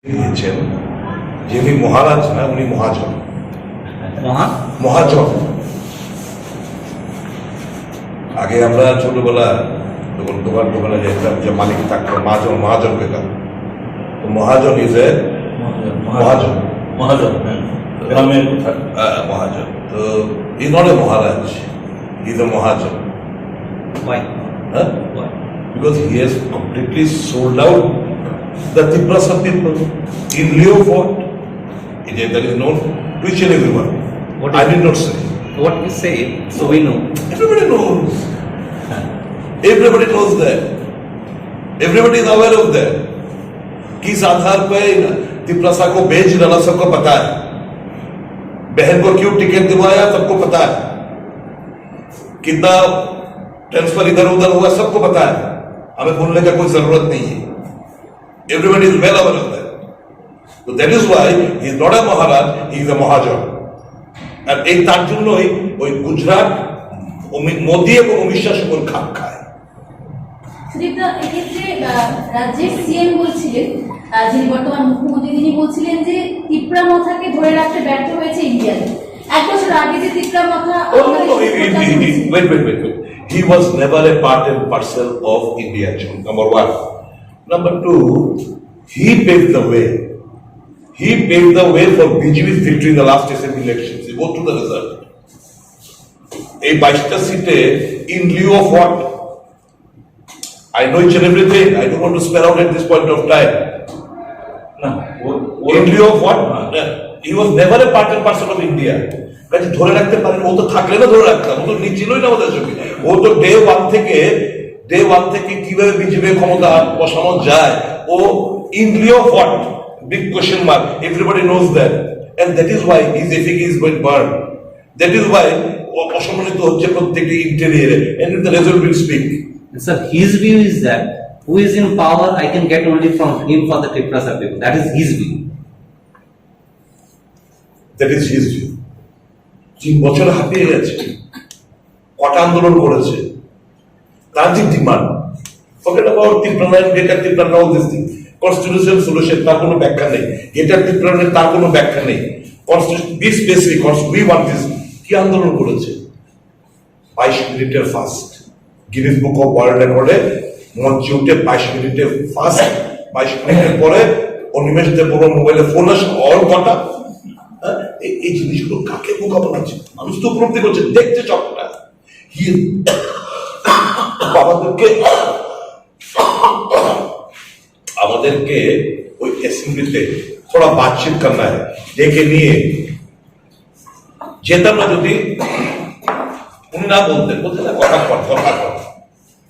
দিয়েছেন যে উনি মহারাজ না, উনি মহাজন। মহাজন আগে আমরা ছোটবেলা যখন দোকানে যেতাম, যে মালিক থাকতো মহাজন, মহাজন পেতাম। তো মহাজন ইজ এ মহাজন, মহাজন গ্রামের কথা। মহাজন। তো is not a Maharaj, is a Mahajan. Why? Why? Because he has completely sold out the Tiprasa people in lieu of what? That is known to each and everyone. I did not say. What you say, so we know. Everybody knows. Everybody knows that. Everybody is aware of that. किस आधार पे तिप्रसा को बेच डाला सबको पता है। बहन को क्यों टिकट दिलवाया सबको पता है। कितना ट्रांसफर इधर उधर हुआ सबको पता है। हमें बोलने का कोई जरूरत नहीं है। Everybody is well aware of that. So that is why he is not a Maharaj, he is a Mahajan. আর এই তার জন্যই ওই গুজরাট মোদী এবং অমিত শাহ শুকুর খাপ খায়। এক্ষেত্রে রাজ্যের সিএম বলছিলেন, যিনি বর্তমান মুখ্যমন্ত্রী, তিনি বলছিলেন যে তিপ্রা মথাকে ধরে রাখতে ব্যর্থ হয়েছে ইন্ডিয়া। এক বছর আগে যে তিপ্রা মথা wait. He was never a part and parcel of India, number one. Number two, he paved the way. He paved the way for BJP's victory in the last assembly elections. He go through the result. A 22টা seat in lieu of what? I know each and everything. I don't want to spell out at this point of time. No. In lieu of what? He was never a part and parcel of India. কাজে ধরে রাখতে পারেন, ও তো থাকলে না ধরে রাখতাম, ও তো নিচ্ছিলই না আমাদের সঙ্গে। ও তো ডে ওয়ান থেকে কিভাবে বিজেপি ক্ষমতা বসানো যায়, ও in lieu of what? Big question mark. Everybody knows that. And that is why his efficacy is going burn. That is why অসম্মানিত হচ্ছে প্রত্যেকটি ইন্টেরিয়রে, and the result will speak. Sir, his view is that who is in power, I can get only from him for the Tiprasa people. That is his view. That is his view. 3 বছর হাঁপিয়ে গেছে, কটা আন্দোলন করেছে, তার যে demand, forget about Tiprana, greater Tiprana, all this thing. Constitutional solution তার কোনো ব্যাখ্যা নেই, greater Tiprana তার কোনো ব্যাখ্যা নেই। Constitution be specific, we want this. কি আন্দোলন করেছে? 22 মিনিটের fast, Guinness book of world রেকর্ডে মঞ্চে উঠে 22 মিনিটের ফাস্ট, 22 মিনিটের পরে অনিমেষ দেব মোবাইলে ফোন আসে অল ঘটা। এই জিনিসগুলো কাকে বোকা বানাচ্ছে? মানুষ তো উপলব্ধি করছে, দেখছে চকটা। আমাদেরকে ওই অ্যাসেম্বলিতে থোড়া বাতচিত করনা হয়, ডেকে নিয়ে যেতাম না যদি উনি না বলতেন না কথা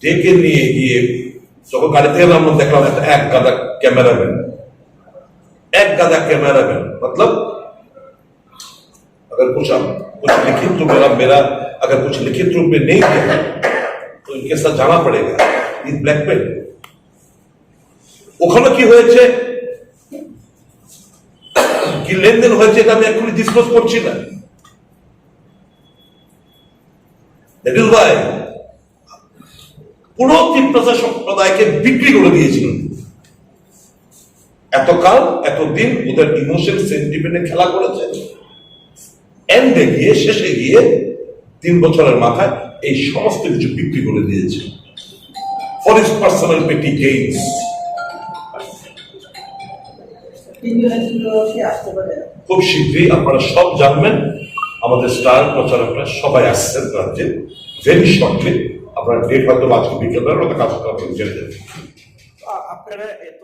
ডেকে নিয়ে গিয়ে যখন গাড়ি থেকে নামলাম দেখলাম এক গাদা ক্যামেরাম্যান, मतलब अगर कुछ लिखित रूप मेरा अगर कुछ लिखित रूप में नहीं किया तो इनके साथ जाना पड़ेगा। Is blackmail. ওখানে কি হয়েছে, কি লেনদেন হয়েছে, এটা আমি এখনই ডিসক্লোজ করছি না। দ্যাট ইজ ওয়াই পুরো তিপ্রাসা সম্প্রদায়কে বিক্রি করে দিয়েছিলেন। এতকাল এতদিন ওদের ইমোশন সেন্টিমেন্টে খেলা করেছে, এন্ডে গিয়ে শেষে গিয়ে 3 বছরের মাথায় এই সমস্ত কিছু বিক্রি করে দিয়েছে ফর হিজ পার্সোনাল পেটি গেইনস। খুব শীঘ্রই আপনারা সব জানবেন, আমাদের স্টার প্রচারকরা সবাই আসছেন রাজ্যে, ভেরি শর্টলি। আপনারা ডেট হয়তো আজকে বিকেল বেলা কাজ জেনে যাবেন। আপনারা এত